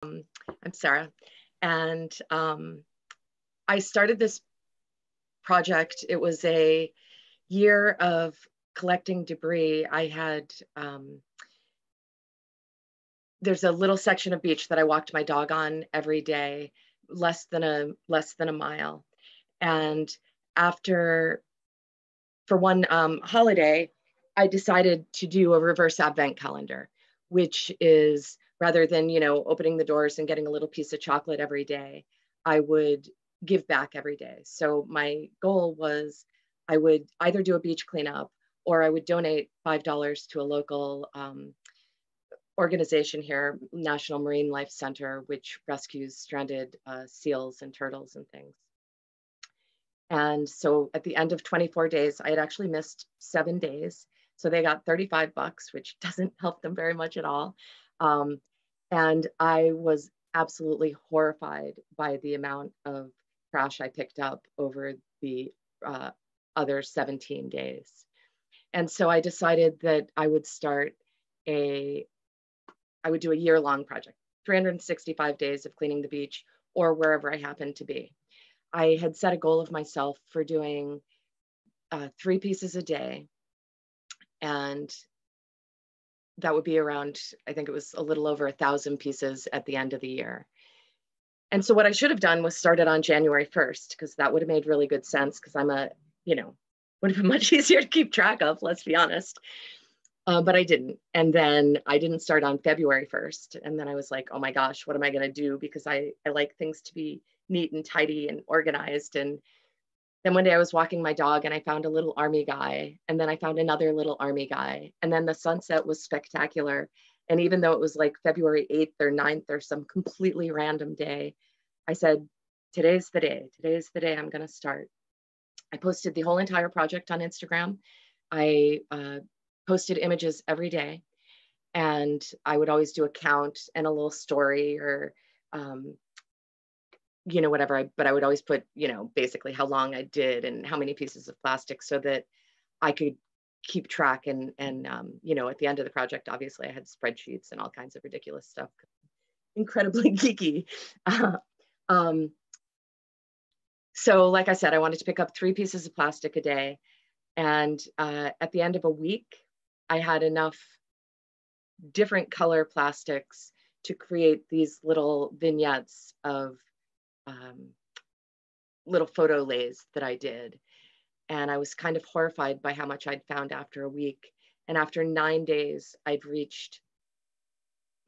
I'm Sarah, and I started this project. It was a year of collecting debris. I had there's a little section of beach that I walked my dog on every day, less than a mile, and after for one holiday, I decided to do a reverse advent calendar, which is rather than, opening the doors and getting a little piece of chocolate every day, I would give back every day. So my goal was I would either do a beach cleanup or I would donate $5 to a local organization here, National Marine Life Center, which rescues stranded seals and turtles and things. And so at the end of 24 days, I had actually missed 7 days. So they got $35, which doesn't help them very much at all. And I was absolutely horrified by the amount of trash I picked up over the other 17 days. And so I decided that I would do a year-long project, 365 days of cleaning the beach or wherever I happened to be. I had set a goal of myself for doing 3 pieces a day. And that would be around, I think it was a little over 1,000 pieces at the end of the year. And so what I should have done was started on January 1st, because that would have made really good sense, because would have been much easier to keep track of, let's be honest. But I didn't. And then I didn't start on February 1st. And then I was like, oh my gosh, what am I going to do? Because I like things to be neat and tidy and organized. And then one day I was walking my dog and I found a little army guy. And then I found another little army guy. And then the sunset was spectacular. And even though it was like February 8th or 9th or some completely random day, I said, today's the day. Today's the day I'm going to start. I posted the whole entire project on Instagram. I posted images every day. And I would always do a count and a little story or whatever, but I would always put, basically how long I did and how many pieces of plastic so that I could keep track. And at the end of the project, obviously I had spreadsheets and all kinds of ridiculous stuff, incredibly geeky. So like I said, I wanted to pick up 3 pieces of plastic a day. And at the end of a week, I had enough different color plastics to create these little vignettes of little photo lays that I did. And I was kind of horrified by how much I'd found after a week. And after 9 days, I'd reached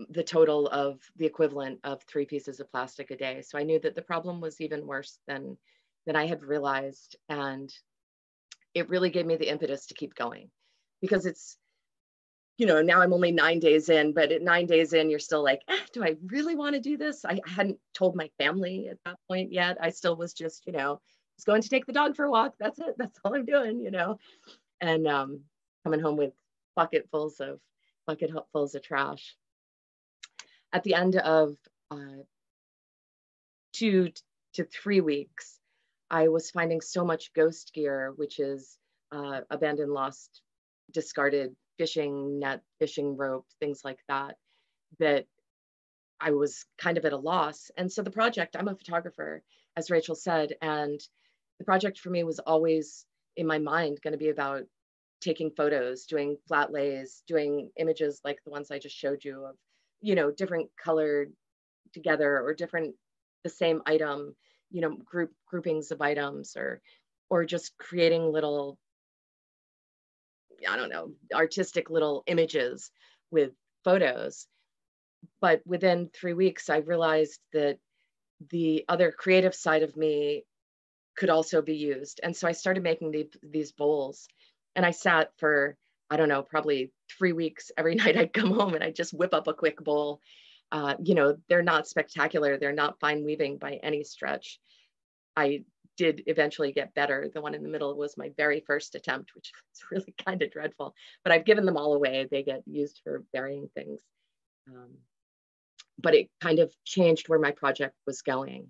the total of the equivalent of 3 pieces of plastic a day. So I knew that the problem was even worse than I had realized. And it really gave me the impetus to keep going, because it's, now I'm only 9 days in, but at 9 days in, you're still like, do I really want to do this? I hadn't told my family at that point yet. I still was just, just going to take the dog for a walk. That's it. That's all I'm doing, and coming home with bucketfuls of trash. At the end of 2 to 3 weeks, I was finding so much ghost gear, which is abandoned, lost, discarded fishing net, fishing rope, things like that, that I was kind of at a loss. And so the project, I'm a photographer, as Rachel said, and the project for me was always in my mind going to be about taking photos, doing flat lays, doing images like the ones I just showed you of, different colored together or different, the same item, groupings of items, or just creating little, I don't know, artistic little images with photos. But within 3 weeks, I realized that the other creative side of me could also be used. And so I started making these bowls, and I sat for, I don't know, probably 3 weeks. Every night I'd come home and I'd just whip up a quick bowl. They're not spectacular. They're not fine weaving by any stretch. I did eventually get better. The one in the middle was my very first attempt, which was really kind of dreadful, but I've given them all away. They get used for varying things. But it kind of changed where my project was going.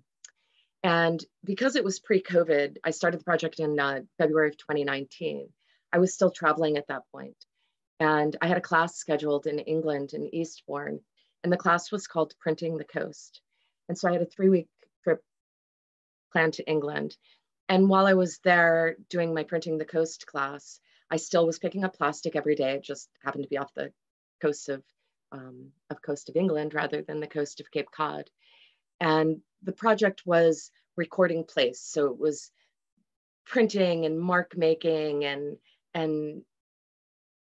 And because it was pre-COVID, I started the project in February of 2019. I was still traveling at that point. And I had a class scheduled in England, in Eastbourne. And the class was called Printing the Coast. And so I had a 3-week trip planned to England. And while I was there doing my Printing the Coast class, I still was picking up plastic every day. It just happened to be off the coast of England rather than the coast of Cape Cod. And the project was recording place. So it was printing and mark making and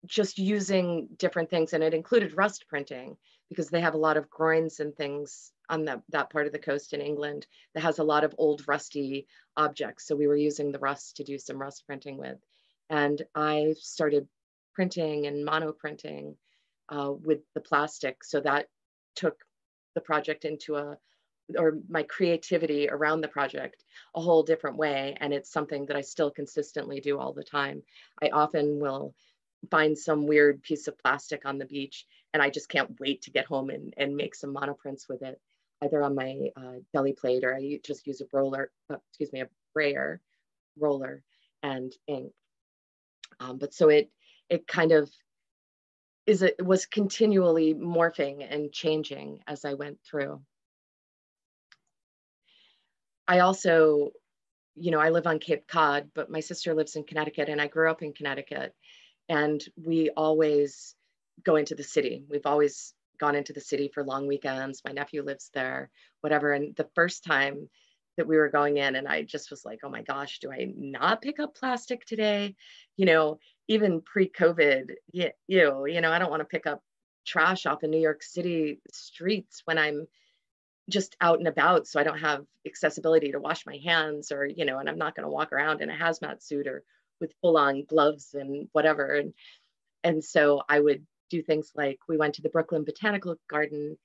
just using different things. And it included rust printing because they have a lot of groins and things on that part of the coast in England that has a lot of old rusty objects. So we were using the rust to do some rust printing with. And I started printing and mono printing with the plastic. So that took the project or my creativity around the project a whole different way. And it's something that I still consistently do all the time. I often will find some weird piece of plastic on the beach, and I just can't wait to get home and make some monoprints with it, either on my deli plate, or I just use a brayer roller and ink. But so it kind of it was continually morphing and changing as I went through. I also, I live on Cape Cod, but my sister lives in Connecticut, and I grew up in Connecticut. And we always go into the city. We've always gone into the city for long weekends. My nephew lives there, whatever. And the first time that we were going in, and I just was like, oh my gosh, do I not pick up plastic today? Even pre-COVID, I don't want to pick up trash off in New York City streets when I'm just out and about. So I don't have accessibility to wash my hands and I'm not going to walk around in a hazmat suit or with full-on gloves and whatever. And so I would do things like, we went to the Brooklyn Botanical Garden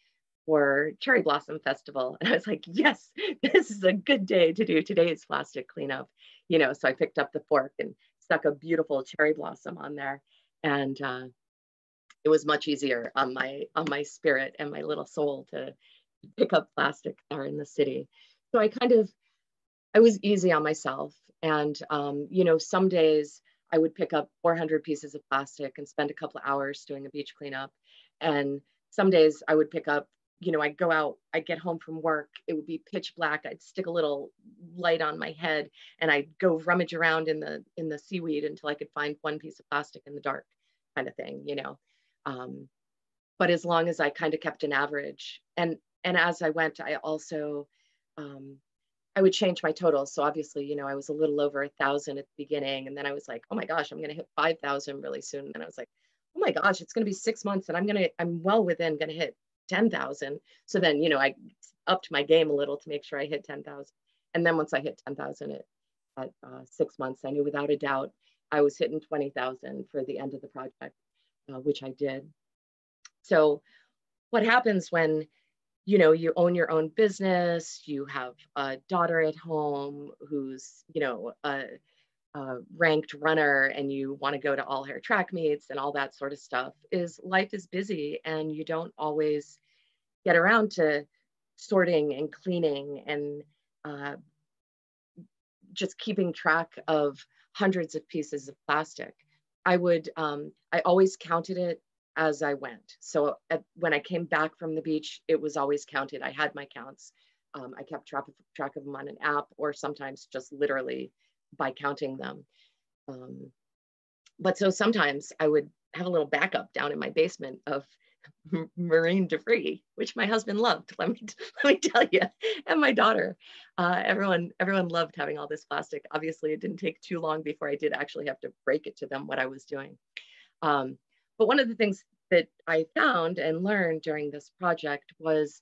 for Cherry Blossom Festival. And I was like, yes, this is a good day to do today's plastic cleanup. So I picked up the fork and stuck a beautiful cherry blossom on there. And it was much easier on my spirit and my little soul to pick up plastic there in the city. So I was easy on myself. And, some days I would pick up 400 pieces of plastic and spend a couple of hours doing a beach cleanup. And some days I would pick up, I'd go out, I'd get home from work, it would be pitch black, I'd stick a little light on my head and I'd go rummage around in the seaweed until I could find one piece of plastic in the dark, kind of thing, But as long as I kind of kept an average, and as I went, I also, I would change my totals. So obviously, I was a little over 1,000 at the beginning. And then I was like, oh my gosh, I'm going to hit 5,000 really soon. And I was like, oh my gosh, it's going to be 6 months and I'm well within going to hit 10,000. So then, I upped my game a little to make sure I hit 10,000. And then once I hit 10,000 at 6 months, I knew without a doubt I was hitting 20,000 for the end of the project, which I did. So what happens when you own your own business, you have a daughter at home who's, a ranked runner, and you want to go to all her track meets and all that sort of stuff, is life is busy and you don't always get around to sorting and cleaning and just keeping track of hundreds of pieces of plastic. I always counted it as I went. So when I came back from the beach, it was always counted. I had my counts. I kept track of them on an app, or sometimes just literally by counting them. But so sometimes I would have a little backup down in my basement of marine debris, which my husband loved. Let me tell you, and my daughter. Everyone loved having all this plastic. Obviously, it didn't take too long before I did actually have to break it to them what I was doing. But one of the things that I found and learned during this project was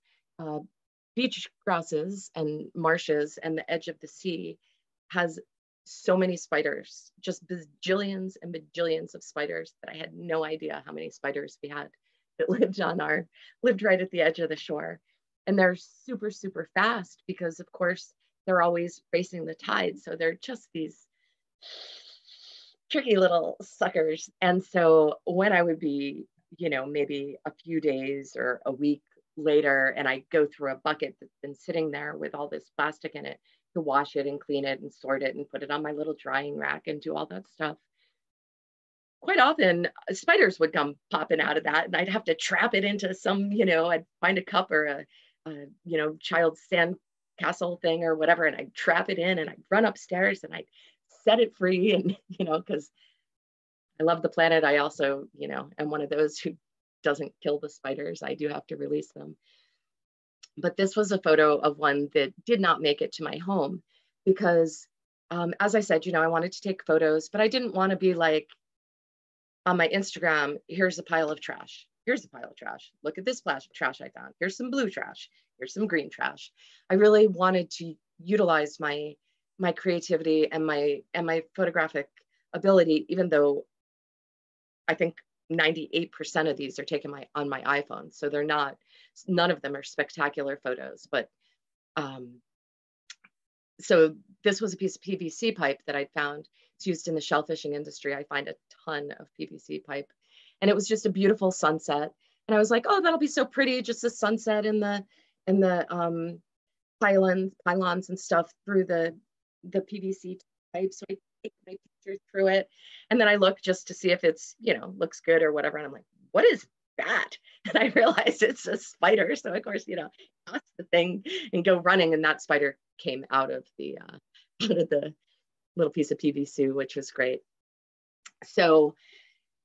beach grasses and marshes and the edge of the sea has so many spiders, just bajillions and bajillions of spiders, that I had no idea how many spiders we had that lived right at the edge of the shore. And they're super, super fast because, of course, they're always racing the tide. So they're just these tricky little suckers. And so when I would be, maybe a few days or a week later, and I go through a bucket that's been sitting there with all this plastic in it to wash it and clean it and sort it and put it on my little drying rack and do all that stuff, quite often spiders would come popping out of that, and I'd have to trap it into some, I'd find a cup or a child's sand castle thing or whatever, and I'd trap it in and I'd run upstairs and I'd set it free. And, because I love the planet, I also, am one of those who doesn't kill the spiders. I do have to release them. But this was a photo of one that did not make it to my home because, as I said, I wanted to take photos, but I didn't want to be like on my Instagram, here's a pile of trash. Here's a pile of trash. Look at this trash I found. Here's some blue trash. Here's some green trash. I really wanted to utilize my creativity and my photographic ability, even though I think 98% of these are taken on my iPhone. So none of them are spectacular photos, but so this was a piece of PVC pipe that I'd found. It's used in the shellfishing industry. I find a ton of PVC pipe, and it was just a beautiful sunset. And I was like, oh, that'll be so pretty, just a sunset in the pylons and stuff through the PVC pipe. So I take my pictures through it, and then I look just to see if it's looks good or whatever. And I'm like, what is that? And I realized it's a spider. So of course, toss the thing and go running, and that spider came out of the little piece of PVC, which was great. So,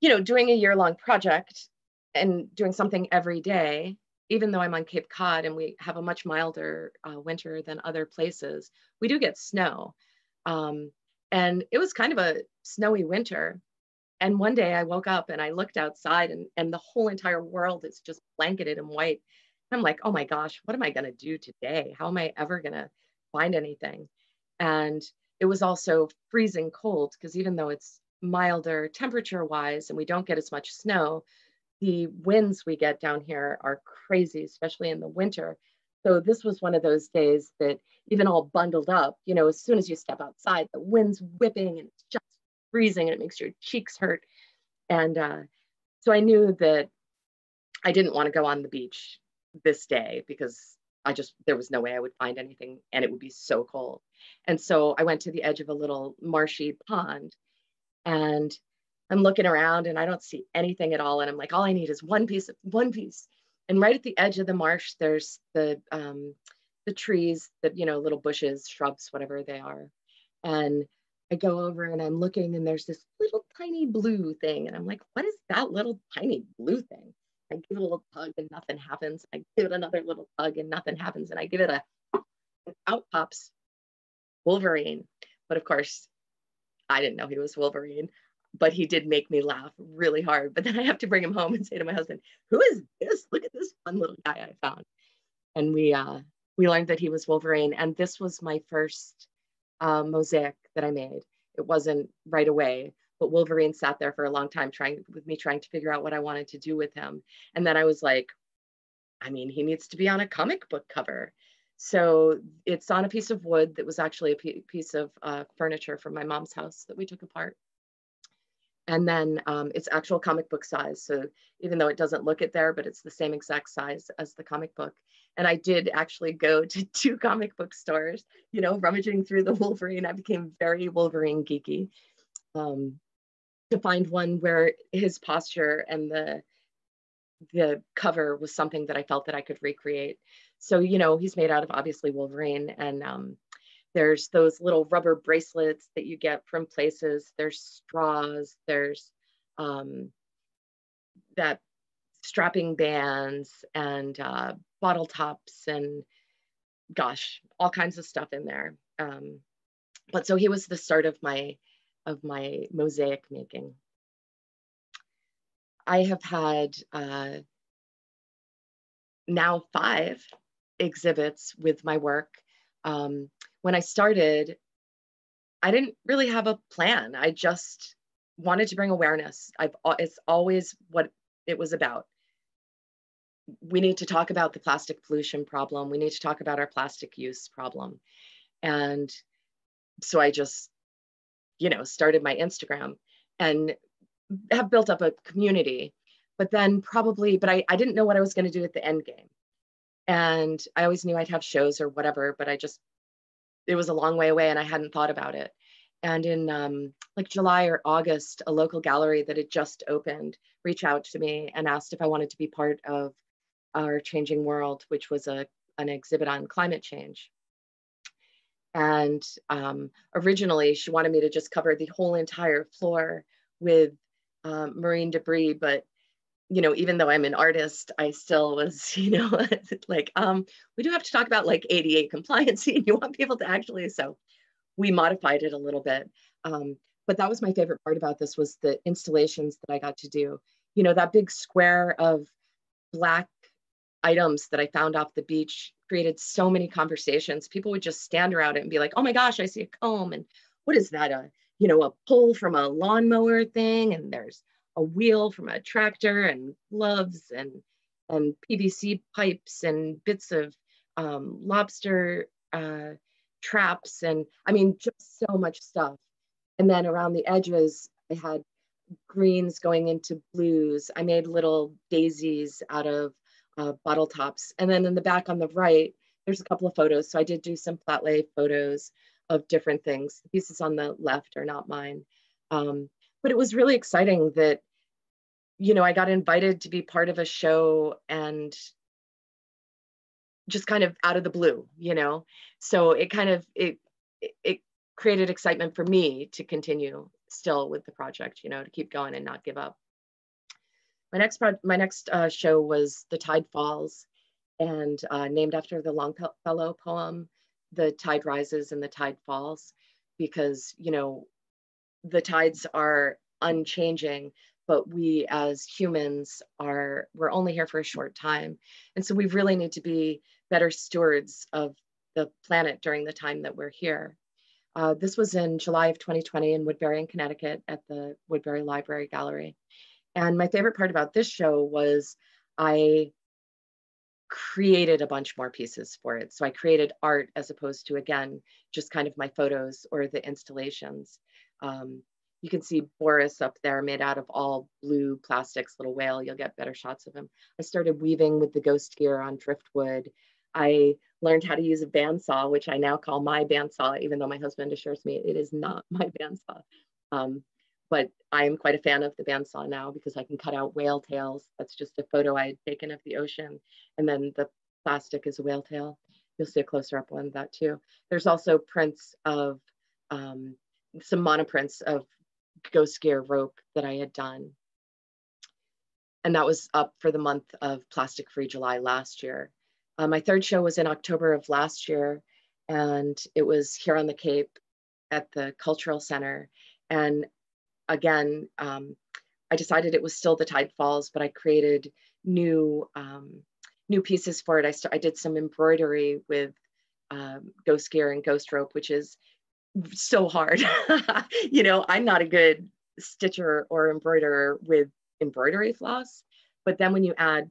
doing a year-long project and doing something every day, even though I'm on Cape Cod and we have a much milder winter than other places, we do get snow. And it was kind of a snowy winter. And one day I woke up and I looked outside and the whole entire world is just blanketed in white. I'm like, oh my gosh, what am I going to do today? How am I ever going to find anything? And it was also freezing cold because even though it's milder temperature wise and we don't get as much snow, the winds we get down here are crazy, especially in the winter. So this was one of those days that even all bundled up, as soon as you step outside, the wind's whipping and it's just freezing and it makes your cheeks hurt. And so I knew that I didn't want to go on the beach this day because there was no way I would find anything and it would be so cold. And so I went to the edge of a little marshy pond and I'm looking around and I don't see anything at all. And I'm like, all I need is one piece. And right at the edge of the marsh, there's the trees that, little bushes, shrubs, whatever they are. And I go over and I'm looking and there's this little tiny blue thing. And I'm like, what is that little tiny blue thing? I give it a little tug and nothing happens. I give it another little tug and nothing happens. And I give it and out pops Wolverine. But of course, I didn't know he was Wolverine, but he did make me laugh really hard. But then I have to bring him home and say to my husband, who is this? Look at this fun little guy I found. And we learned that he was Wolverine. And this was my first mosaic that I made. It wasn't right away, but Wolverine sat there for a long time trying to figure out what I wanted to do with him. And then I was like, he needs to be on a comic book cover. So it's on a piece of wood that was actually a piece of furniture from my mom's house that we took apart. And then it's actual comic book size. So even though it doesn't look it there, but it's the same exact size as the comic book. And I did actually go to 2 comic book stores, rummaging through the Wolverine. I became very Wolverine geeky to find one where his posture and the cover was something that I felt that I could recreate. So, he's made out of obviously Wolverine, and there's those little rubber bracelets that you get from places. There's straws, there's that strapping bands and bottle tops and gosh, all kinds of stuff in there. But so he was the start of my mosaic making. I have had now 5 exhibits with my work. When I started, I didn't really have a plan. I just wanted to bring awareness. It's always what it was about. We need to talk about the plastic pollution problem. We need to talk about our plastic use problem. And so I just, started my Instagram and have built up a community, but I didn't know what I was going to do at the end game. And I always knew I'd have shows or whatever, but it was a long way away and I hadn't thought about it. And in like July or August, a local gallery that had just opened reached out to me and asked if I wanted to be part of Our Changing World, which was an exhibit on climate change. And originally, she wanted me to just cover the whole entire floor with marine debris. But, you know, even though I'm an artist, I still was, you know, like, we do have to talk about like ADA compliance. And you want people to actually, so we modified it a little bit. But that was my favorite part about this, was the installations that I got to do. You know, that big square of Black items that I found off the beach created so many conversations. People would just stand around it and be like, oh my gosh, I see a comb. And what is that? You know, a pull from a lawnmower thing. And there's a wheel from a tractor, and gloves, and PVC pipes, and bits of lobster traps. And I mean, just so much stuff. And then around the edges, I had greens going into blues. I made little daisies out of bottle tops. And then in the back on the right, there's a couple of photos. So I did do some flat lay photos of different things. The pieces on the left are not mine. But it was really exciting that, you know, I got invited to be part of a show, and just kind of out of the blue, you know? So it kind of, it created excitement for me to continue still with the project, you know, to keep going and not give up. My next show was The Tide Falls, and named after the Longfellow poem, The Tide Rises and the Tide Falls, because, you know, the tides are unchanging, but we as humans we're only here for a short time. And so we really need to be better stewards of the planet during the time that we're here. This was in July of 2020 in Woodbury, in Connecticut, at the Woodbury Library Gallery. And my favorite part about this show was I created a bunch more pieces for it. So I created art as opposed to, again, just kind of my photos or the installations. You can see Boris up there made out of all blue plastics, little whale. You'll get better shots of him. I started weaving with the ghost gear on driftwood. I learned how to use a bandsaw, which I now call my bandsaw, even though my husband assures me it is not my bandsaw. But I am quite a fan of the bandsaw now, because I can cut out whale tails. That's just a photo I had taken of the ocean. And then the plastic is a whale tail. You'll see a closer up one of that too. There's also prints of, some monoprints of ghost gear rope that I had done. And that was up for the month of Plastic Free July last year. My third show was in October of last year, and it was here on the Cape at the Cultural Center. And again, I decided it was still The Tide Falls, but I created new pieces for it. I did some embroidery with ghost gear and ghost rope, which is so hard. You know, I'm not a good stitcher or embroiderer with embroidery floss, but then when you add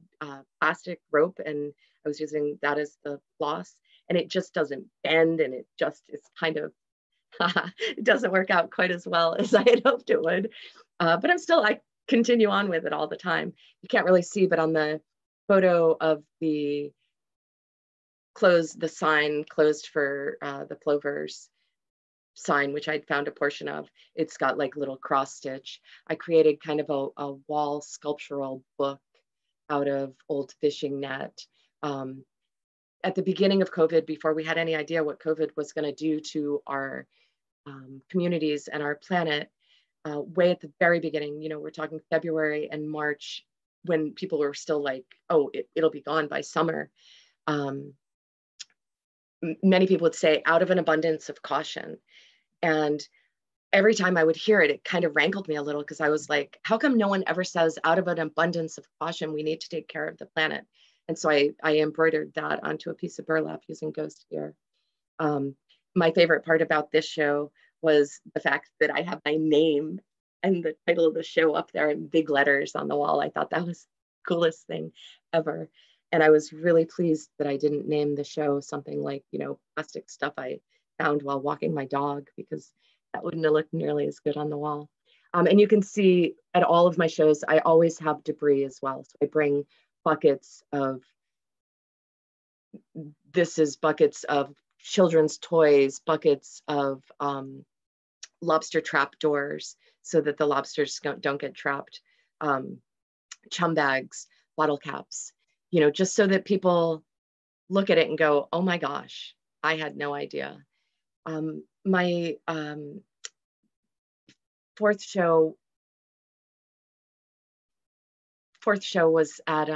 plastic rope, and I was using that as the floss, and it just doesn't bend, and it just is kind of, it doesn't work out quite as well as I had hoped it would. But I continue on with it all the time. You can't really see, but on the photo of the sign closed for the Plovers sign, which I'd found a portion of, it's got like little cross stitch. I created kind of a wall sculptural book out of old fishing net. At the beginning of COVID, before we had any idea what COVID was going to do to our communities and our planet, way at the very beginning, you know, we're talking February and March, when people were still like, oh, it'll be gone by summer. Many people would say, out of an abundance of caution. And every time I would hear it, it kind of rankled me a little, because I was like, how come no one ever says, out of an abundance of caution, we need to take care of the planet? And so I embroidered that onto a piece of burlap using ghost gear. My favorite part about this show was the fact that I have my name and the title of the show up there in big letters on the wall. I thought that was the coolest thing ever. And I was really pleased that I didn't name the show something like, you know, plastic stuff I found while walking my dog, because that wouldn't have looked nearly as good on the wall. And you can see at all of my shows, I always have debris as well. So I bring buckets of children's toys, buckets of lobster trap doors so that the lobsters don't get trapped, chum bags, bottle caps, you know, just so that people look at it and go, oh my gosh, I had no idea. My fourth show was at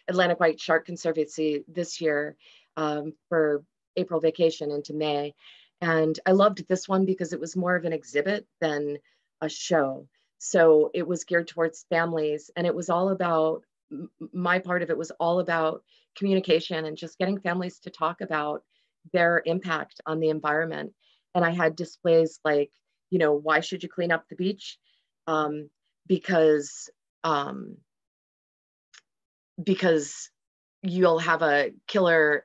Atlantic White Shark Conservancy this year for April vacation into May. And I loved this one because it was more of an exhibit than a show. So it was geared towards families, and it was all about, my part of it was all about communication and just getting families to talk about their impact on the environment. And I had displays like, you know, why should you clean up the beach? Because you'll have a killer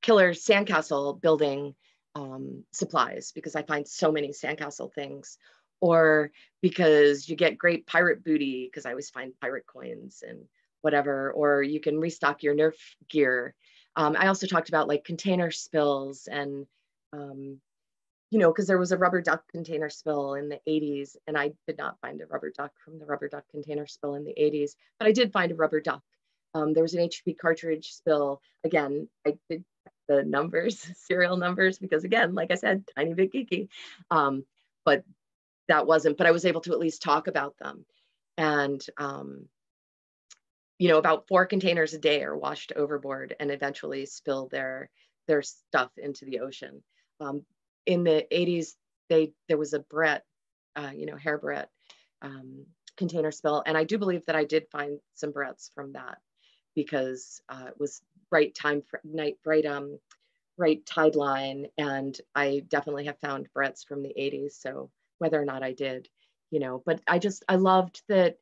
killer sandcastle building supplies, because I find so many sandcastle things, or because you get great pirate booty, because I always find pirate coins and whatever, or you can restock your Nerf gear. I also talked about like container spills and, you know, because there was a rubber duck container spill in the 80s, and I did not find a rubber duck from the rubber duck container spill in the 80s, but I did find a rubber duck. There was an HP cartridge spill. Again, I did the numbers, serial numbers, because again, like I said, tiny bit geeky. But that wasn't, but I was able to at least talk about them. And, you know, about 4 containers a day are washed overboard and eventually spill their stuff into the ocean. In the 80s, there was a Brett, you know, hair Brett container spill. And I do believe that I did find some Bretts from that, because it was right time for night, right tide line. And I definitely have found Bretts from the 80s. So whether or not I did, you know, but I loved that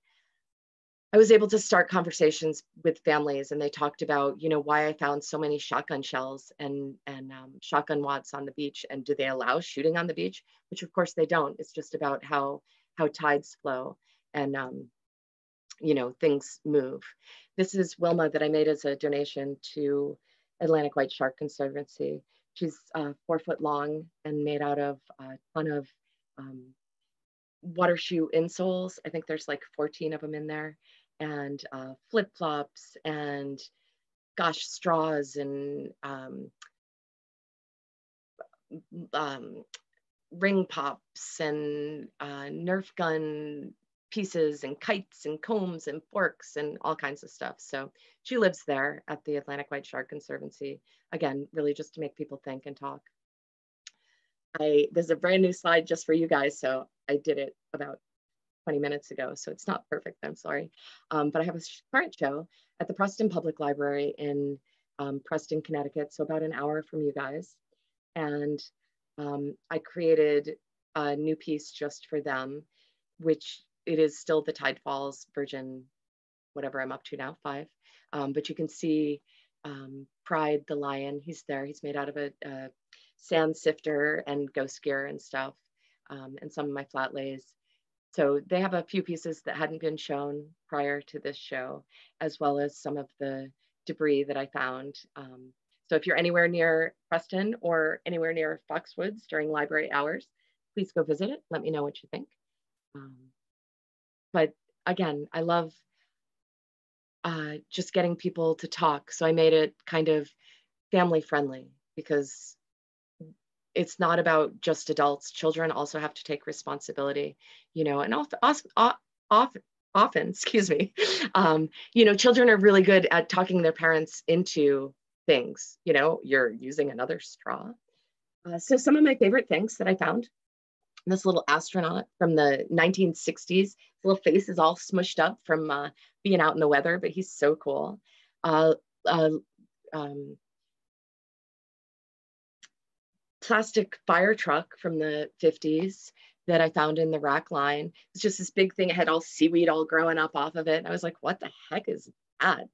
I was able to start conversations with families, and they talked about, you know, why I found so many shotgun shells and shotgun wads on the beach, and do they allow shooting on the beach? Which of course they don't. It's just about how tides flow and you know, things move. This is Wilma that I made as a donation to Atlantic White Shark Conservancy. She's 4 foot long and made out of a ton of water shoe insoles. I think there's like 14 of them in there, and flip-flops, and gosh, straws, and ring pops, and Nerf gun pieces, and kites, and combs, and forks, and all kinds of stuff. So she lives there at the Atlantic White Shark Conservancy. Again, really just to make people think and talk. There's a brand new slide just for you guys, so I did it about 20 minutes ago, so it's not perfect, I'm sorry. But I have a current show at the Preston Public Library in Preston, Connecticut, so about an hour from you guys. And I created a new piece just for them, which it is still the Tide Falls version, whatever I'm up to now, 5. But you can see Pride the lion, he's there. He's made out of a sand sifter and ghost gear and stuff, and some of my flat lays. So they have a few pieces that hadn't been shown prior to this show, as well as some of the debris that I found. So if you're anywhere near Preston or anywhere near Foxwoods during library hours, please go visit it. Let me know what you think. But again, I love just getting people to talk. So I made it kind of family friendly, because it's not about just adults. Children also have to take responsibility, you know, and often, excuse me, you know, children are really good at talking their parents into things. You know, you're using another straw. So some of my favorite things that I found: this little astronaut from the 1960s. His little face is all smushed up from being out in the weather, but he's so cool. Plastic fire truck from the 50s that I found in the rack line. It's just this big thing. It had all seaweed all growing up off of it. And I was like, what the heck is that?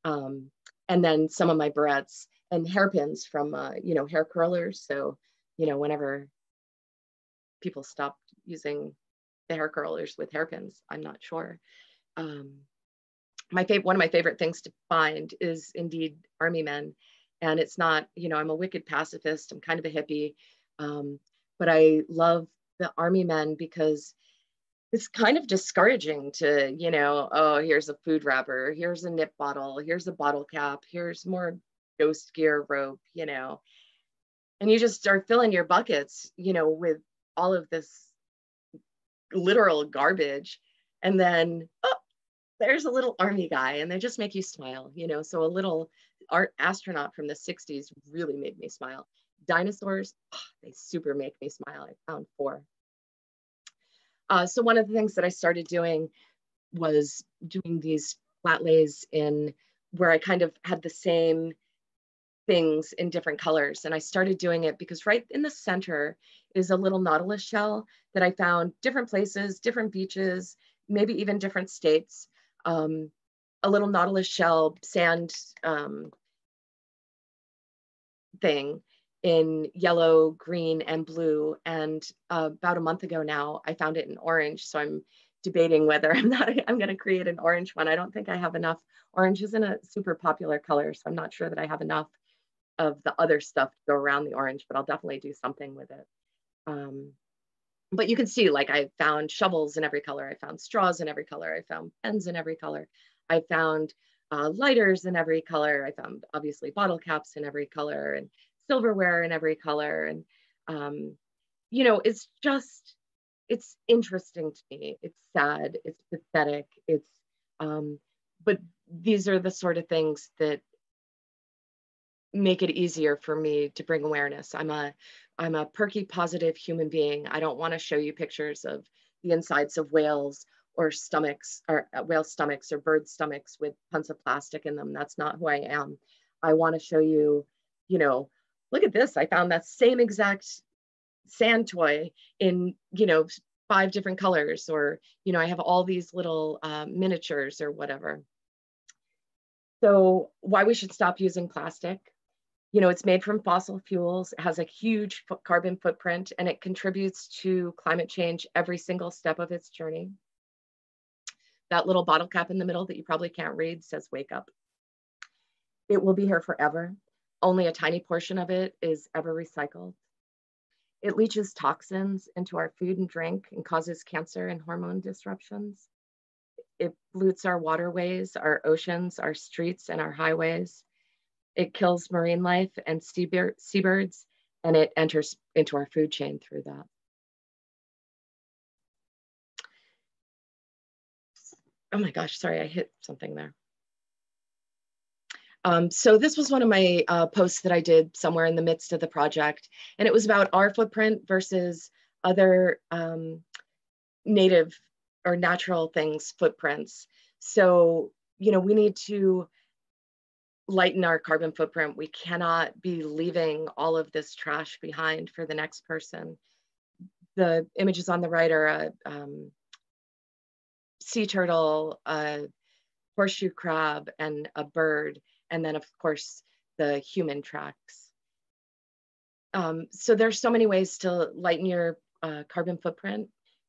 And then some of my barrettes and hairpins from, you know, hair curlers. So, you know, whenever people stopped using the hair curlers with hairpins, I'm not sure. One of my favorite things to find is indeed army men. And it's not, you know, I'm a wicked pacifist. I'm kind of a hippie. But I love the army men because it's kind of discouraging to, you know, oh, here's a food wrapper, here's a nip bottle, here's a bottle cap, here's more ghost gear rope, you know, and you just start filling your buckets, you know, with all of this literal garbage. And then, oh, there's a little army guy, and they just make you smile, you know. So a little art astronaut from the 60s really made me smile. Dinosaurs, oh, they super make me smile. I found 4. So one of the things that I started doing was doing these flat lays in where I kind of had the same things in different colors. And I started doing it because right in the center is a little nautilus shell that I found different places, different beaches, maybe even different states. A little nautilus shell sand thing in yellow, green, and blue. And about a month ago now, I found it in orange. So I'm debating whether I'm going to create an orange one. I don't think I have enough. Orange isn't a super popular color, so I'm not sure that I have enough of the other stuff to go around the orange, but I'll definitely do something with it. But you can see, like, I found shovels in every color. I found straws in every color. I found pens in every color. I found lighters in every color. I found obviously bottle caps in every color and silverware in every color. And, you know, it's interesting to me. It's sad, it's pathetic. But these are the sort of things that make it easier for me to bring awareness. I'm a perky, positive human being. I don't want to show you pictures of the insides of whales or stomachs, or whale stomachs or bird stomachs with tons of plastic in them. That's not who I am. I want to show you, you know, look at this. I found that same exact sand toy in, you know, 5 different colors, or, you know, I have all these little miniatures or whatever. So why we should stop using plastic. You know, it's made from fossil fuels, it has a huge carbon footprint, and it contributes to climate change every single step of its journey. That little bottle cap in the middle that you probably can't read says wake up. It will be here forever. Only a tiny portion of it is ever recycled. It leaches toxins into our food and drink and causes cancer and hormone disruptions. It pollutes our waterways, our oceans, our streets, and our highways. It kills marine life and seabirds, and it enters into our food chain through that. Oh my gosh, sorry, I hit something there. So this was one of my posts that I did somewhere in the midst of the project, and it was about our footprint versus other native or natural things footprints. So, you know, we need to lighten our carbon footprint. We cannot be leaving all of this trash behind for the next person. The images on the right are a sea turtle, a horseshoe crab, and a bird. And then of course, the human tracks. So there's so many ways to lighten your carbon footprint.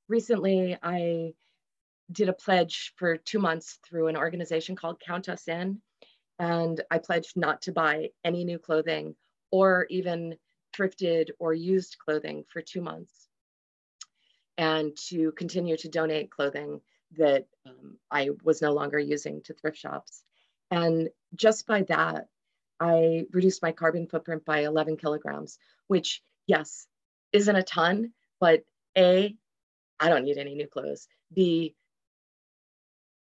Recently, I did a pledge for 2 months through an organization called Count Us In. And I pledged not to buy any new clothing or even thrifted or used clothing for 2 months, and to continue to donate clothing that I was no longer using to thrift shops. And just by that, I reduced my carbon footprint by 11 kilograms, which, yes, isn't a ton, but A, I don't need any new clothes. B,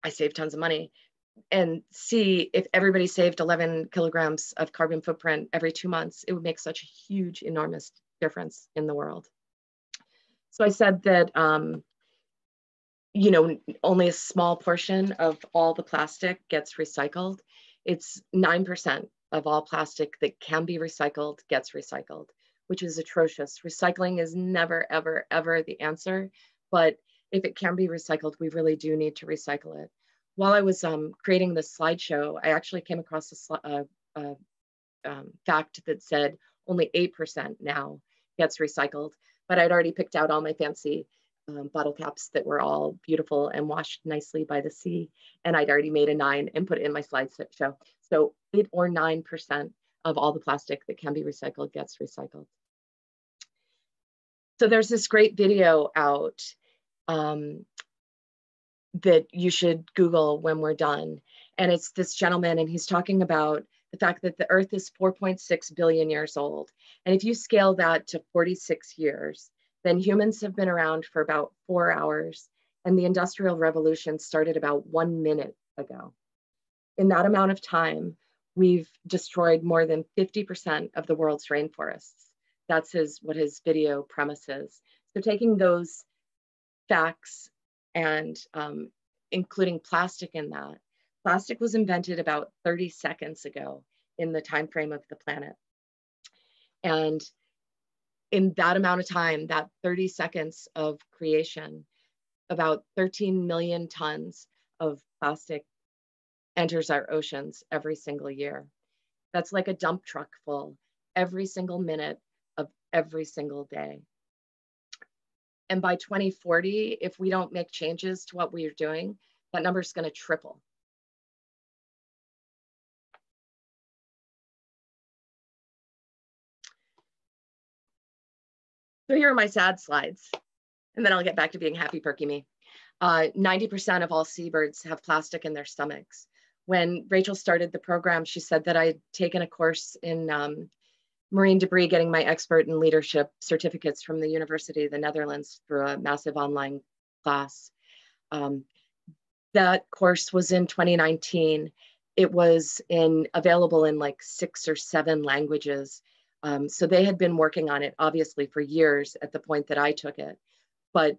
I save tons of money. And C, if everybody saved 11 kilograms of carbon footprint every 2 months, it would make such a huge, enormous difference in the world. So I said that, you know, only a small portion of all the plastic gets recycled. It's 9% of all plastic that can be recycled gets recycled, which is atrocious. Recycling is never, ever, ever the answer. But if it can be recycled, we really do need to recycle it. While I was creating this slideshow, I actually came across a fact that said only 8% now gets recycled, but I'd already picked out all my fancy bottle caps that were all beautiful and washed nicely by the sea. And I'd already made a 9 and put it in my slideshow. So 8 or 9% of all the plastic that can be recycled gets recycled. So there's this great video out that you should Google when we're done. And it's this gentleman, and he's talking about the fact that the Earth is 4.6 billion years old. And if you scale that to 46 years, then humans have been around for about 4 hours, and the Industrial Revolution started about 1 minute ago. In that amount of time, we've destroyed more than 50% of the world's rainforests. That's what his video premise is. So taking those facts and including plastic in that. Plastic was invented about 30 seconds ago in the time frame of the planet. And in that amount of time, that 30 seconds of creation, about 13 million tons of plastic enters our oceans every single year. That's like a dump truck full every single minute of every single day. And by 2040, if we don't make changes to what we are doing, that number is going to triple. So here are my sad slides, and then I'll get back to being happy, perky me. 90% of all seabirds have plastic in their stomachs. When Rachel started the program, she said that I'd taken a course in marine debris, getting my expert in leadership certificates from the University of the Netherlands through a massive online class. That course was in 2019. It was available in like 6 or 7 languages. So they had been working on it, obviously, for years at the point that I took it. But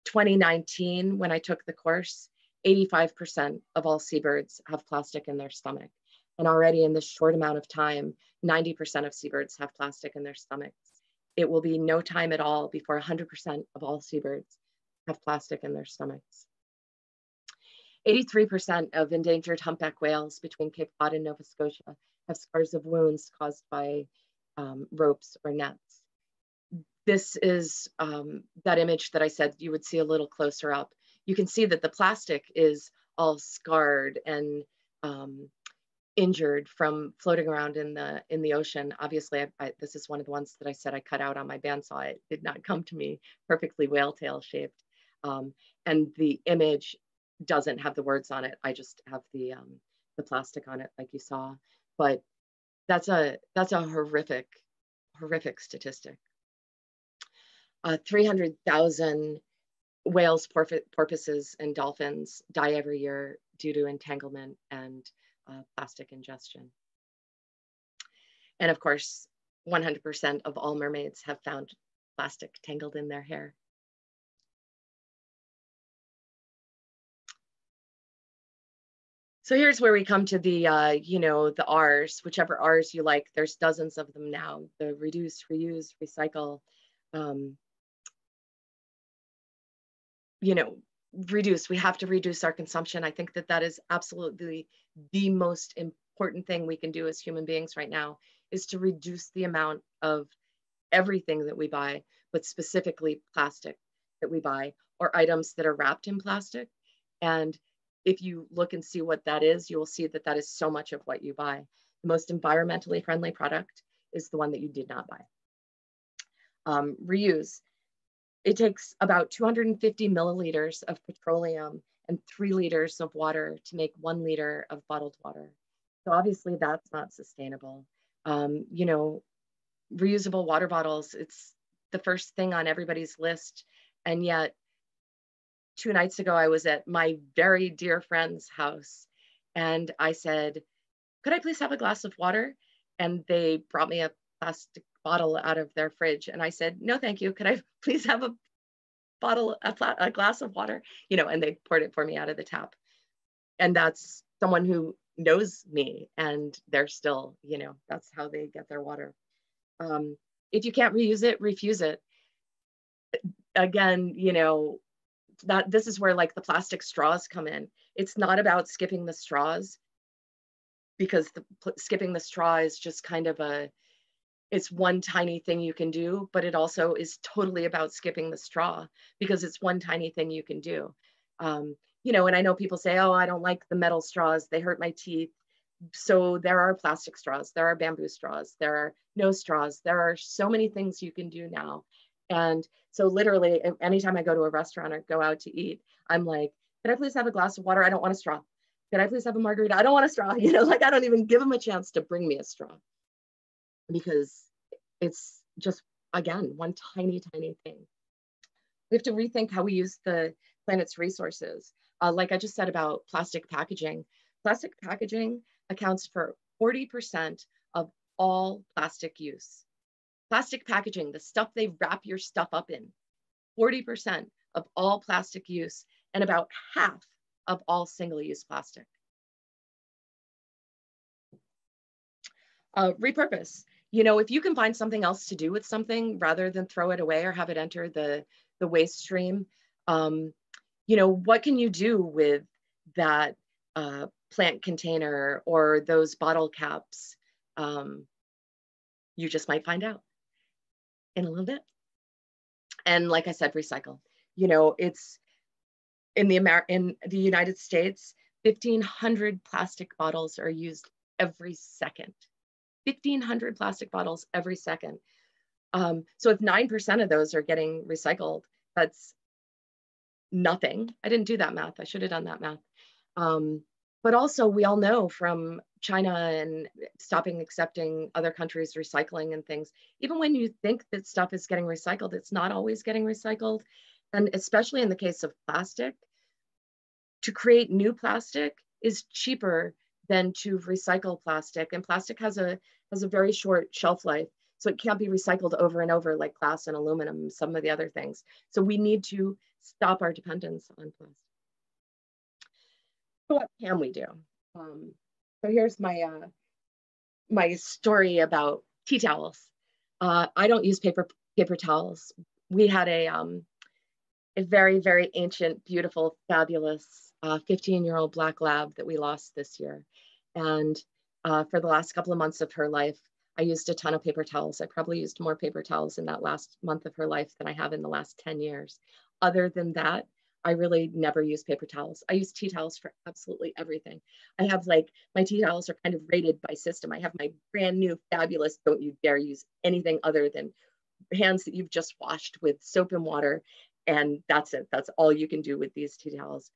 2019, when I took the course, 85% of all seabirds have plastic in their stomach. And already in this short amount of time, 90% of seabirds have plastic in their stomachs. It will be no time at all before 100% of all seabirds have plastic in their stomachs. 83% of endangered humpback whales between Cape Cod and Nova Scotia have scars of wounds caused by ropes or nets. This is that image that I said you would see a little closer up. You can see that the plastic is all scarred and injured from floating around in the ocean. Obviously, this is one of the ones that I said I cut out on my bandsaw. It did not come to me perfectly whale tail shaped. And the image doesn't have the words on it. I just have the plastic on it, like you saw. But that's a horrific statistic. 300,000 whales, porpoises, and dolphins die every year due to entanglement and plastic ingestion. And of course, 100% of all mermaids have found plastic tangled in their hair. So here's where we come to the, the R's, whichever R's you like. There's dozens of them now. The reduce, reuse, recycle, reduce. We have to reduce our consumption. I think that is absolutely the most important thing we can do as human beings right now, is to reduce the amount of everything that we buy, but specifically plastic that we buy, or items that are wrapped in plastic. And if you look and see what that is, you will see that that is so much of what you buy. The most environmentally friendly product is the one that you did not buy. Reuse. It takes about 250 milliliters of petroleum and 3 liters of water to make 1 liter of bottled water. So obviously that's not sustainable. Reusable water bottles, it's the first thing on everybody's list. And yet 2 nights ago, I was at my very dear friend's house and I said, could I please have a glass of water? And they brought me a plastic bottle out of their fridge. And I said, no, thank you. Could I please have a glass of water? And they poured it for me out of the tap. And that's someone who knows me, and they're still, that's how they get their water. If you can't reuse it, refuse it. Again, this is where like the plastic straws come in. It's not about skipping the straws, because skipping the straw is just kind of it's one tiny thing you can do, but it also is totally about skipping the straw, because it's one tiny thing you can do. And I know people say, oh, I don't like the metal straws, they hurt my teeth. So there are plastic straws, there are bamboo straws, there are no straws, there are so many things you can do now. And so literally anytime I go to a restaurant or go out to eat, I'm like, can I please have a glass of water? I don't want a straw. Can I please have a margarita? I don't want a straw. You know, like I don't even give them a chance to bring me a straw because it's just, again, one tiny, tiny thing. We have to rethink how we use the planet's resources. Like I just said about plastic packaging accounts for 40% of all plastic use. Plastic packaging, the stuff they wrap your stuff up in, 40% of all plastic use, and about half of all single-use plastic. Repurpose. You know, if you can find something else to do with something rather than throw it away or have it enter the waste stream, you know, what can you do with that plant container or those bottle caps? You just might find out in a little bit. And like I said, recycle. You know, it's in the United States, 1,500 plastic bottles are used every second. 1,500 plastic bottles every second. So if 9% of those are getting recycled, that's nothing. I didn't do that math. I should have done that math. But also we all know from China and stopping accepting other countries recycling and things, even when you think that stuff is getting recycled, it's not always getting recycled. And especially in the case of plastic, to create new plastic is cheaper than to recycle plastic. And plastic has a very short shelf life. So it can't be recycled over and over like glass and aluminum, some of the other things. So we need to stop our dependence on plastic. So what can we do? So here's my story about tea towels. I don't use paper towels. We had a very, very ancient, beautiful, fabulous 15-year-old black lab that we lost this year. And for the last couple of months of her life, I used a ton of paper towels. I probably used more paper towels in that last month of her life than I have in the last 10 years. Other than that, I really never use paper towels. I use tea towels for absolutely everything. I have like, my tea towels are kind of rated by system. I have my brand new, fabulous, don't you dare use anything other than hands that you've just washed with soap and water. And that's it. That's all you can do with these tea towels.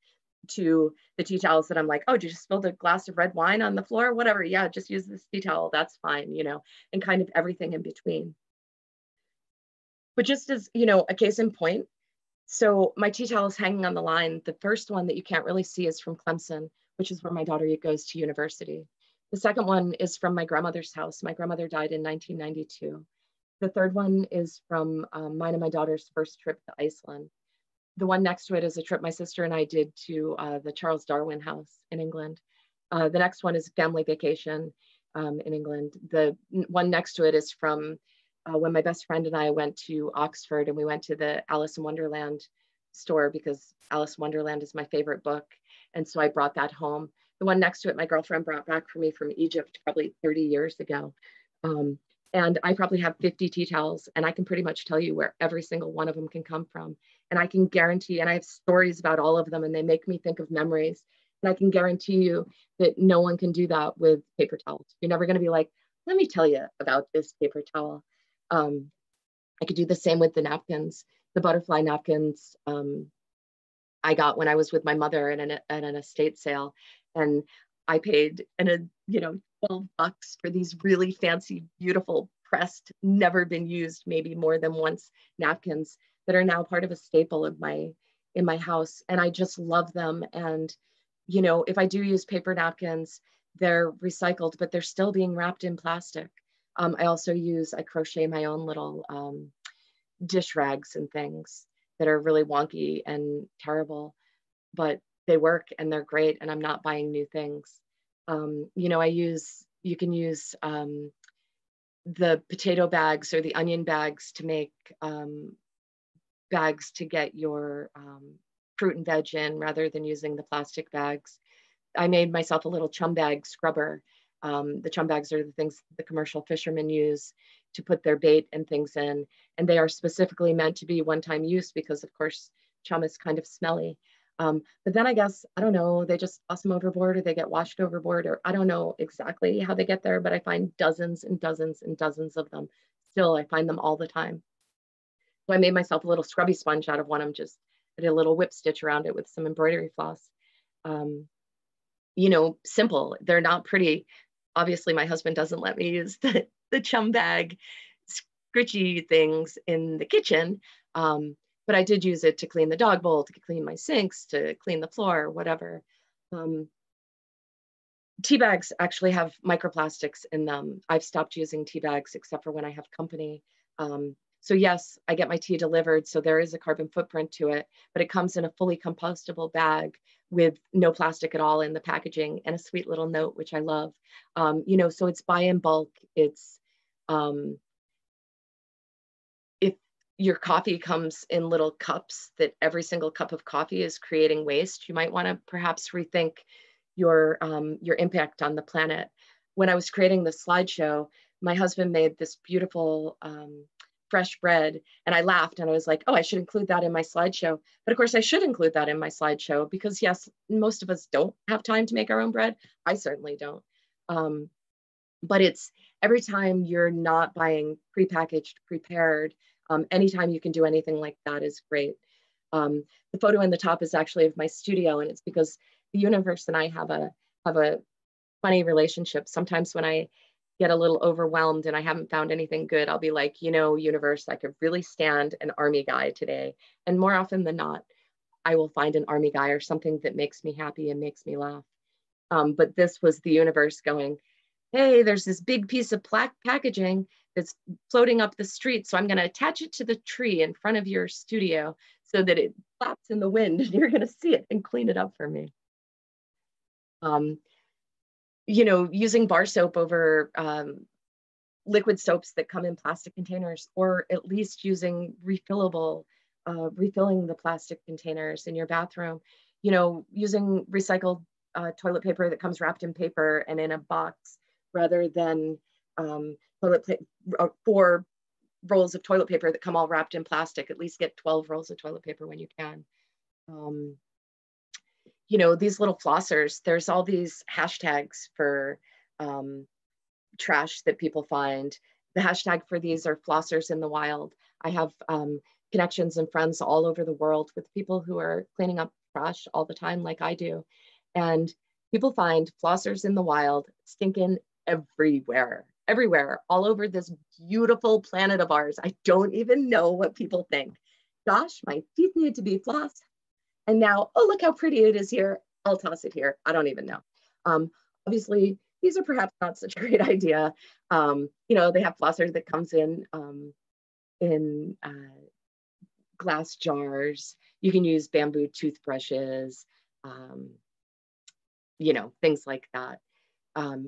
To the tea towels that I'm like, oh, did you just spill a glass of red wine on the floor? Whatever. Yeah, just use this tea towel. That's fine, you know, and kind of everything in between. But just as, you know, a case in point, so my tea towel is hanging on the line. The first one that you can't really see is from Clemson, which is where my daughter goes to university. The second one is from my grandmother's house. My grandmother died in 1992. The third one is from mine and my daughter's first trip to Iceland. The one next to it is a trip my sister and I did to the Charles Darwin House in England. The next one is family vacation in England. The one next to it is from when my best friend and I went to Oxford and we went to the Alice in Wonderland store because Alice in Wonderland is my favorite book. And so I brought that home. The one next to it, my girlfriend brought back for me from Egypt probably 30 years ago. And I probably have 50 tea towels and I can pretty much tell you where every single one of them can come from. And I can guarantee, and I have stories about all of them and they make me think of memories. And I can guarantee you that no one can do that with paper towels. You're never going to be like, let me tell you about this paper towel. I could do the same with the napkins, the butterfly napkins. I got when I was with my mother at an estate sale, and I paid $12 for these really fancy, beautiful, pressed, never been used, maybe more than once napkins that are now part of a staple of in my house. And I just love them. And, you know, if I do use paper napkins, they're recycled, but they're still being wrapped in plastic. I crochet my own little dish rags and things that are really wonky and terrible, but they work and they're great. And I'm not buying new things. You can use the potato bags or the onion bags to make bags to get your fruit and veg in rather than using the plastic bags. I made myself a little chum bag scrubber. The chum bags are the things the commercial fishermen use to put their bait and things in. And they are specifically meant to be one-time use because, of course, chum is kind of smelly. But then I guess, I don't know, they just toss them overboard or they get washed overboard, or I don't know exactly how they get there, but I find dozens and dozens and dozens of them. Still, I find them all the time. So I made myself a little scrubby sponge out of one. I did a little whip stitch around it with some embroidery floss. Um, Simple. They're not pretty. Obviously, my husband doesn't let me use the chum bag scritchy things in the kitchen. But I did use it to clean the dog bowl, to clean my sinks, to clean the floor, whatever. Tea bags actually have microplastics in them. I've stopped using tea bags except for when I have company. So yes, I get my tea delivered, so there is a carbon footprint to it, but it comes in a fully compostable bag with no plastic at all in the packaging and a sweet little note, which I love. So it's buy in bulk. It's if your coffee comes in little cups, that every single cup of coffee is creating waste, you might want to perhaps rethink your impact on the planet. When I was creating the slideshow, my husband made this beautiful fresh bread, and I laughed and I was like, oh, I should include that in my slideshow. But of course, I should include that in my slideshow because yes, most of us don't have time to make our own bread. I certainly don't. But it's every time you're not buying prepackaged, prepared, anytime you can do anything like that is great. The photo in the top is actually of my studio, and it's because the universe and I have a funny relationship. Sometimes when I get a little overwhelmed and I haven't found anything good, I'll be like, universe, I could really stand an army guy today. And more often than not, I will find an army guy or something that makes me happy and makes me laugh. But this was the universe going, hey, there's this big piece of packaging that's floating up the street. So I'm going to attach it to the tree in front of your studio so that it flaps in the wind and you're going to see it and clean it up for me. Using bar soap over liquid soaps that come in plastic containers, or at least using refilling the plastic containers in your bathroom, using recycled toilet paper that comes wrapped in paper and in a box rather than 4 rolls of toilet paper that come all wrapped in plastic. At least get 12 rolls of toilet paper when you can. These little flossers, there's all these hashtags for trash that people find. The hashtag for these are flossers in the wild. I have connections and friends all over the world with people who are cleaning up trash all the time, like I do. And people find flossers in the wild stinking everywhere, all over this beautiful planet of ours. I don't even know what people think. Gosh, my teeth need to be flossed. And now, oh, look how pretty it is here. I'll toss it here. I don't even know. Obviously, these are perhaps not such a great idea. They have flosser that comes in glass jars. You can use bamboo toothbrushes, things like that.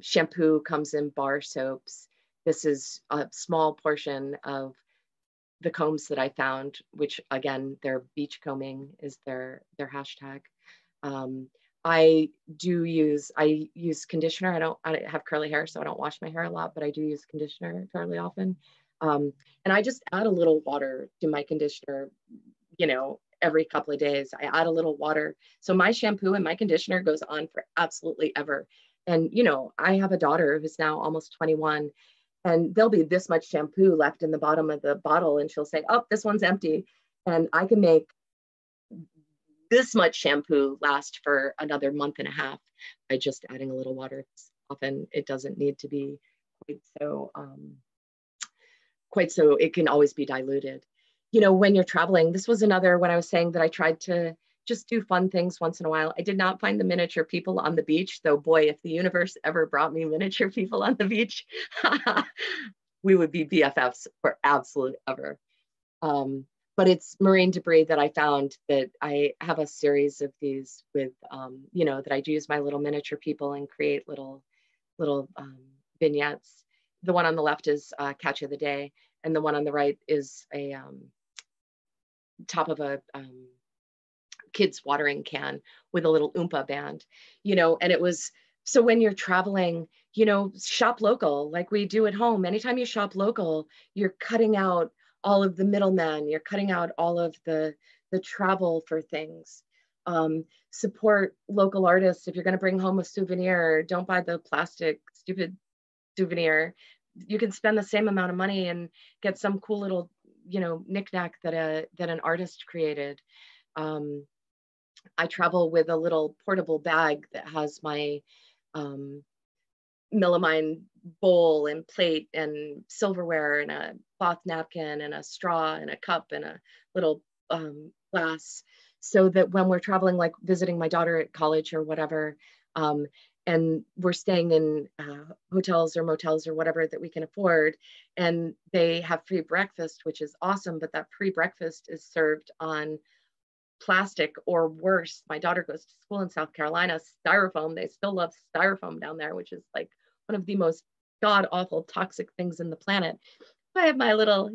Shampoo comes in bar soaps. This is a small portion of the combs that I found, which again, their beach combing is their hashtag. I use conditioner. I have curly hair, so I don't wash my hair a lot, but I do use conditioner fairly often. And I just add a little water to my conditioner, every couple of days. I add a little water. So my shampoo and my conditioner goes on for absolutely ever. And, I have a daughter who's now almost 21, and there'll be this much shampoo left in the bottom of the bottle. And she'll say, oh, this one's empty. And I can make this much shampoo last for another month and a half by just adding a little water. Often it doesn't need to be quite so it can always be diluted. When you're traveling, this was another, when I was saying that I tried to just do fun things once in a while. I did not find the miniature people on the beach, though, boy, if the universe ever brought me miniature people on the beach, we would be BFFs for absolute ever. But it's marine debris that I found, that I have a series of these with, that I do use my little miniature people and create little vignettes. The one on the left is Catch of the Day, and the one on the right is a top of a kid's watering can with a little Oompa band, and it was, so when you're traveling, shop local like we do at home. Anytime you shop local, you're cutting out all of the middlemen, you're cutting out all of the travel for things. Support local artists. If you're going to bring home a souvenir, don't buy the plastic, stupid souvenir. You can spend the same amount of money and get some cool little, knickknack that an artist created. I travel with a little portable bag that has my melamine bowl and plate and silverware and a cloth napkin and a straw and a cup and a little glass, so that when we're traveling, like visiting my daughter at college or whatever, and we're staying in hotels or motels or whatever that we can afford, and they have free breakfast, which is awesome, but that free breakfast is served on plastic, or worse, my daughter goes to school in South Carolina, styrofoam. They still love styrofoam down there, which is like one of the most god awful toxic things in the planet. I have my little,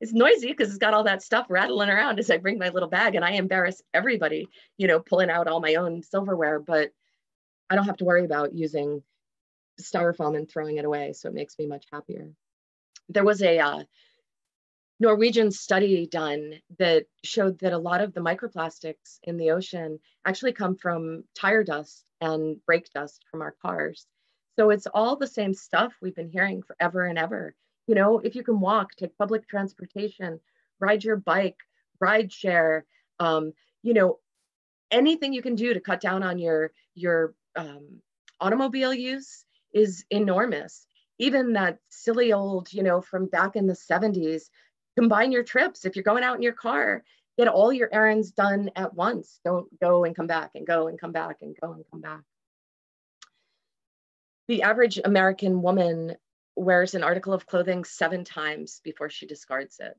it's noisy because it's got all that stuff rattling around as I bring my little bag, and I embarrass everybody, pulling out all my own silverware, but I don't have to worry about using styrofoam and throwing it away. So it makes me much happier. There was a Norwegian study done that showed that a lot of the microplastics in the ocean actually come from tire dust and brake dust from our cars. So it's all the same stuff we've been hearing forever and ever. If you can walk, take public transportation, ride your bike, ride share, anything you can do to cut down on your automobile use is enormous. Even that silly old, from back in the 70s, combine your trips. If you're going out in your car, get all your errands done at once. Don't go and come back and go and come back and go and come back. The average American woman wears an article of clothing 7 times before she discards it,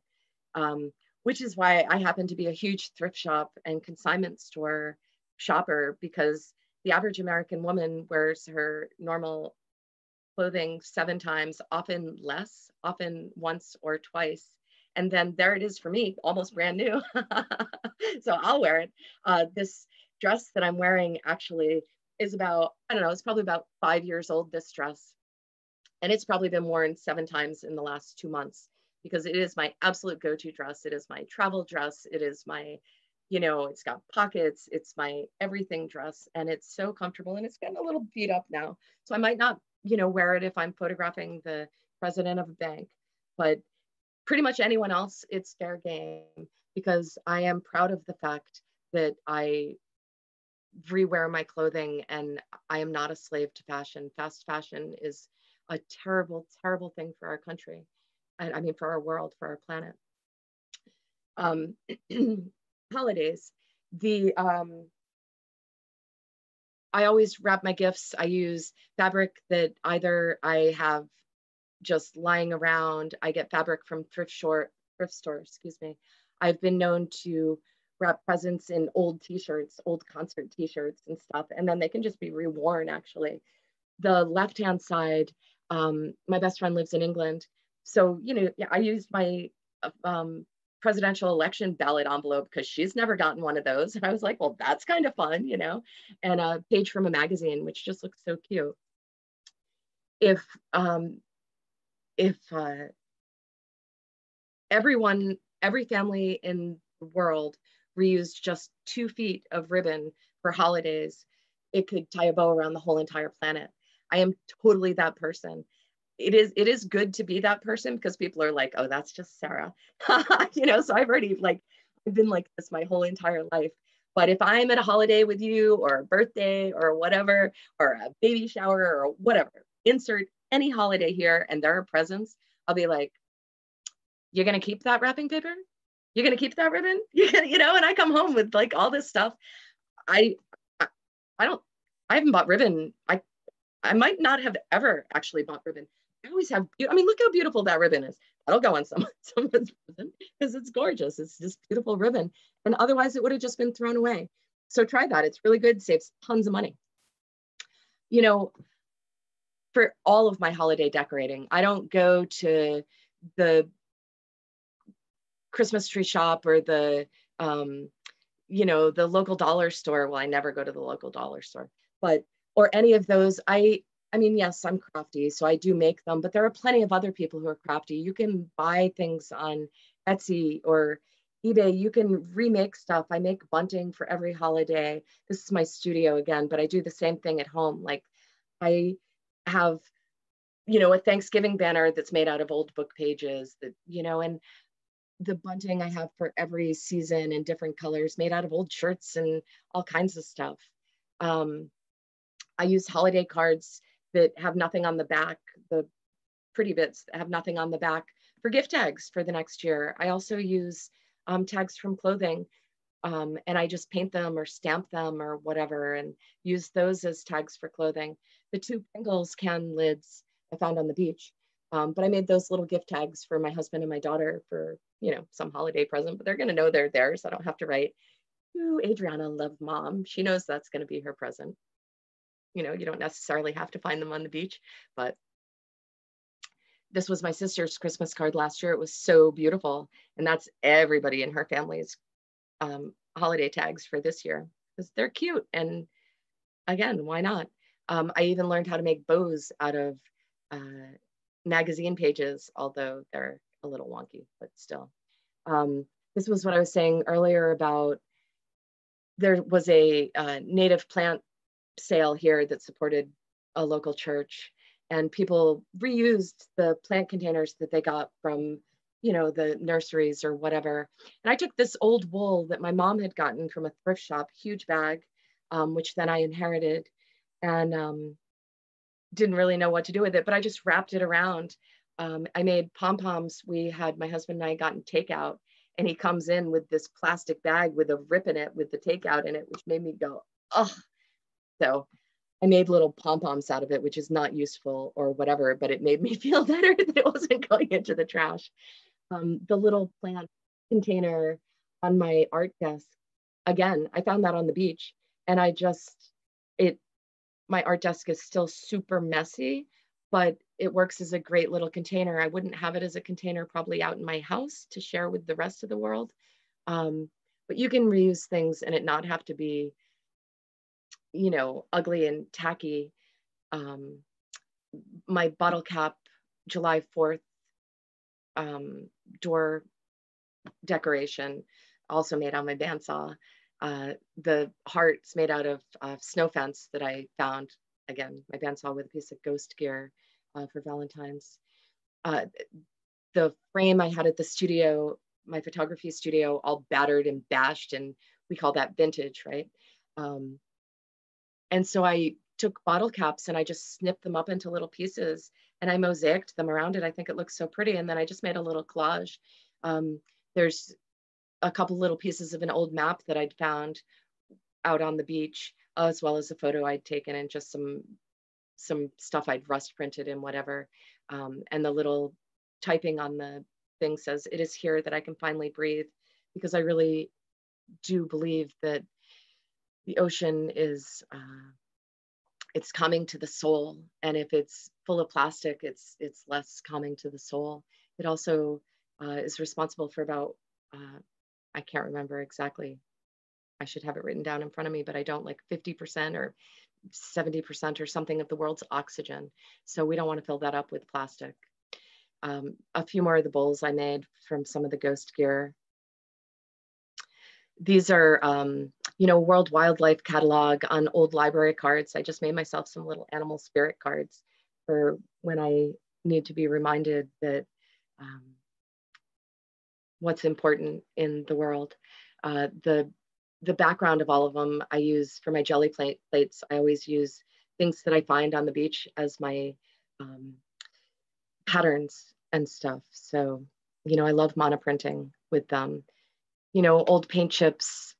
which is why I happen to be a huge thrift shop and consignment store shopper, because the average American woman wears her normal clothing 7 times, often less, often once or twice. And then there it is for me, almost brand new. So I'll wear it. This dress that I'm wearing actually is about, I don't know, it's probably about 5 years old, this dress. And it's probably been worn 7 times in the last 2 months, because it is my absolute go-to dress. It is my travel dress. It is my, it's got pockets. It's my everything dress. And it's so comfortable, and it's getting a little beat up now. So I might not, wear it if I'm photographing the president of a bank, but pretty much anyone else, it's fair game, because I am proud of the fact that I rewear my clothing and I am not a slave to fashion. Fast fashion is a terrible, terrible thing for our country. And I mean, for our world, for our planet. Holidays. I always wrap my gifts. I use fabric that either I have just lying around. I get fabric from thrift store, excuse me. I've been known to wrap presents in old t-shirts, old concert t-shirts and stuff, and then they can just be reworn actually. The left-hand side, my best friend lives in England. So, I used my presidential election ballot envelope because she's never gotten one of those. And I was like, well, that's kind of fun, and a page from a magazine, which just looks so cute. If every family in the world reused just 2 feet of ribbon for holidays, it could tie a bow around the whole entire planet. I am totally that person. It is good to be that person, because people are like, oh, that's just Sarah. So I've been like this my whole entire life. But if I'm at a holiday with you, or a birthday or whatever, or a baby shower or whatever, insert any holiday here and there are presents, I'll be like, you're going to keep that wrapping paper? You're going to keep that ribbon? And I come home with like all this stuff. I haven't bought ribbon. I might not have ever actually bought ribbon. I always have, look how beautiful that ribbon is. That'll go on someone's ribbon, because it's gorgeous. It's just beautiful ribbon. And otherwise it would have just been thrown away. So try that. It's really good. Saves tons of money. For all of my holiday decorating, I don't go to the Christmas tree shop or the local dollar store. Well, I never go to the local dollar store, or any of those. Yes, I'm crafty, so I do make them, but there are plenty of other people who are crafty. You can buy things on Etsy or eBay, you can remake stuff. I make bunting for every holiday. This is my studio again, but I do the same thing at home. Like I have, a Thanksgiving banner that's made out of old book pages that, and the bunting I have for every season in different colors made out of old shirts and all kinds of stuff. Um, I use holiday cards that have nothing on the back, the pretty bits that have nothing on the back for gift tags for the next year. I also use tags from clothing, and I just paint them or stamp them or whatever and use those as tags for clothing. The two Pringles can lids I found on the beach, but I made those little gift tags for my husband and my daughter for, some holiday present, but they're going to know they're theirs. I don't have to write, "Ooh, Adriana, love mom." She knows that's going to be her present. You don't necessarily have to find them on the beach, but this was my sister's Christmas card last year. It was so beautiful. And that's everybody in her family's holiday tags for this year because they're cute. And again, why not? I even learned how to make bows out of magazine pages, although they're a little wonky, but still. This was what I was saying earlier about there was a native plant sale here that supported a local church, and people reused the plant containers that they got from the nurseries or whatever. And I took this old wool that my mom had gotten from a thrift shop, huge bag, which then I inherited, and didn't really know what to do with it, but I just wrapped it around. I made pom-poms. My husband and I gotten takeout, and he comes in with this plastic bag with a rip in it with the takeout in it, which made me go, oh. So I made little pom-poms out of it, which is not useful or whatever, but it made me feel better that it wasn't going into the trash. The little plant container on my art desk, again, I found that on the beach, and my art desk is still super messy, but it works as a great little container. I wouldn't have it as a container probably out in my house to share with the rest of the world. But you can reuse things and it not have to be, ugly and tacky. My bottle cap July 4th door decoration, also made on my bandsaw. The heart's made out of snow fence that I found, again, my bandsaw with a piece of ghost gear for Valentine's. The frame I had at the studio, my photography studio, all battered and bashed, and we call that vintage, right? And so I took bottle caps and I just snipped them up into little pieces and I mosaicked them around it. I think it looks so pretty. And then I just made a little collage. There's a couple little pieces of an old map that I'd found out on the beach, as well as a photo I'd taken and just some stuff I'd rust printed and whatever. And the little typing on the thing says, "It is here that I can finally breathe," because I really do believe that the ocean is, it's calming to the soul. And if it's full of plastic, it's less calming to the soul. It also is responsible for about, I can't remember exactly. I should have it written down in front of me, but I don't, like 50% or 70% or something of the world's oxygen. So we don't want to fill that up with plastic. A few more of the bowls I made from some of the ghost gear. These are, World Wildlife Catalog on old library cards. I just made myself some little animal spirit cards for when I need to be reminded that what's important in the world. The background of all of them I use for my jelly plates. I always use things that I find on the beach as my patterns and stuff. So, I love monoprinting with them. Old paint chips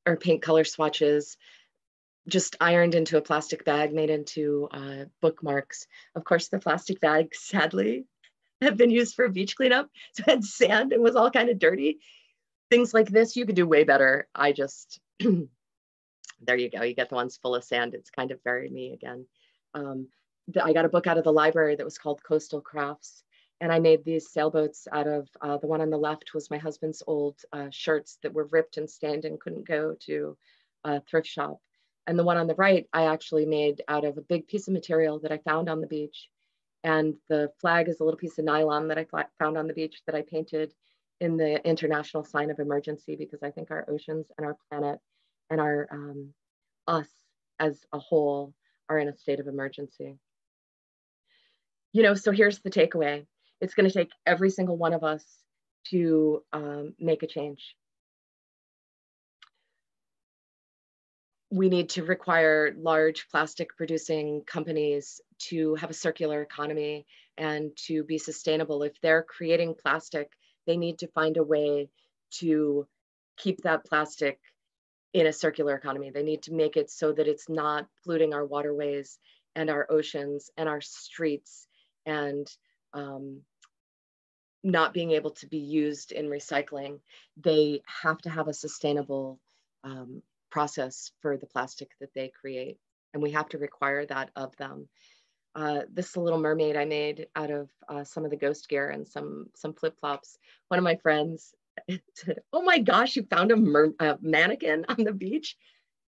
or paint color swatches, just ironed into a plastic bag, made into bookmarks. Of course, the plastic bags, sadly, have been used for beach cleanup. So it had sand and was all kind of dirty. Things like this, you could do way better. I just, there you go. You get the ones full of sand. It's kind of very me again. I got a book out of the library that was called Coastal Crafts. And I made these sailboats out of, the one on the left was my husband's old shirts that were ripped and stained and couldn't go to a thrift shop. And the one on the right, I actually made out of a big piece of material that I found on the beach. And the flag is a little piece of nylon that I found on the beach that I painted in the international sign of emergency, because I think our oceans and our planet and our us as a whole are in a state of emergency. So here's the takeaway. It's going to take every single one of us to make a change. We need to require large plastic producing companies to have a circular economy and to be sustainable. If they're creating plastic, they need to find a way to keep that plastic in a circular economy. They need to make it so that it's not polluting our waterways and our oceans and our streets, and not being able to be used in recycling. They have to have a sustainable process for the plastic that they create, and we have to require that of them. This is a little mermaid I made out of some of the ghost gear and some flip-flops. One of my friends said, "Oh my gosh, you found a mannequin on the beach?"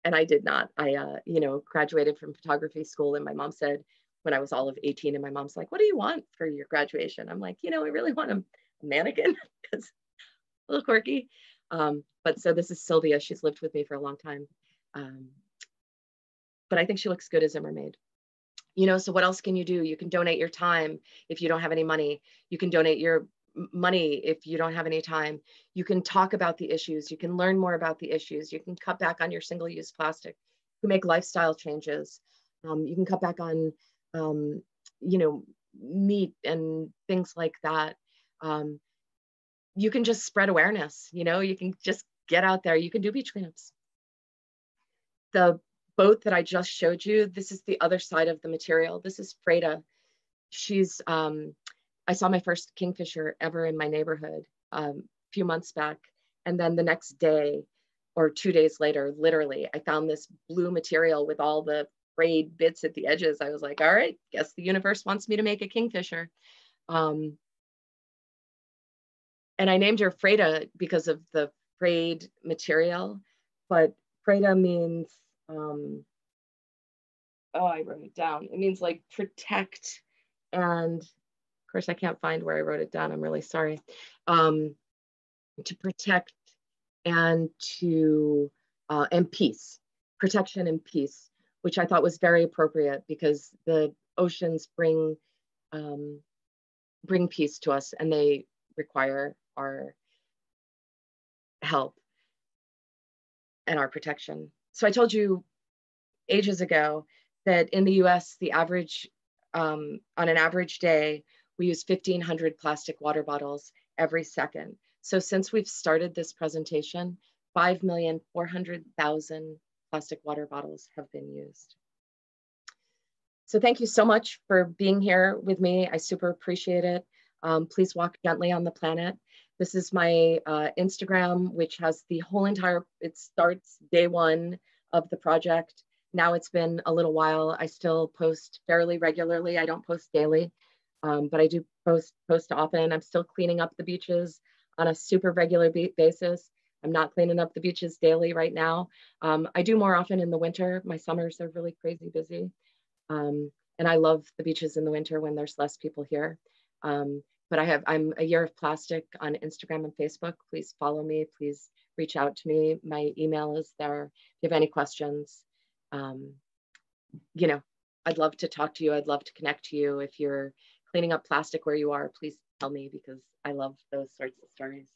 And I did not. I graduated from photography school, and my mom said, when I was all of 18, and my mom's like, "What do you want for your graduation?" I'm like, I really want a mannequin because a little quirky. But so this is Sylvia. She's lived with me for a long time. But I think she looks good as a mermaid. So what else can you do? You can donate your time if you don't have any money. You can donate your money if you don't have any time. You can talk about the issues. You can learn more about the issues. You can cut back on your single-use plastic. You can make lifestyle changes. You can cut back on, meat and things like that. You can just spread awareness. You can just get out there. You can do beach cleanups. The boat that I just showed you, this is the other side of the material. This is Freda. She's, I saw my first kingfisher ever in my neighborhood a few months back. And then the next day or 2 days later, literally, I found this blue material with all the frayed bits at the edges. I was like, all right, guess the universe wants me to make a kingfisher. And I named her Freda because of the frayed material, but Freda means, I wrote it down. It means like protect, and of course I can't find where I wrote it down. I'm really sorry. To protect and and peace, protection and peace, which I thought was very appropriate because the oceans bring peace to us, and they require our help and our protection. So I told you ages ago that in the US, the average, on an average day, we use 1,500 plastic water bottles every second. So since we've started this presentation, 5,400,000 plastic water bottles have been used. So thank you so much for being here with me. I super appreciate it. Please walk gently on the planet. This is my Instagram, which has the whole entire, it starts day one of the project. Now it's been a little while. I still post fairly regularly. I don't post daily, but I do post often. I'm still cleaning up the beaches on a super regular basis. I'm not cleaning up the beaches daily right now. I do more often in the winter. My summers are really crazy busy. And I love the beaches in the winter when there's less people here. But I'm a Year of Plastic on Instagram and Facebook. Please follow me. Please reach out to me. My email is there. If you have any questions, I'd love to talk to you. I'd love to connect to you. If you're cleaning up plastic where you are, please tell me, because I love those sorts of stories.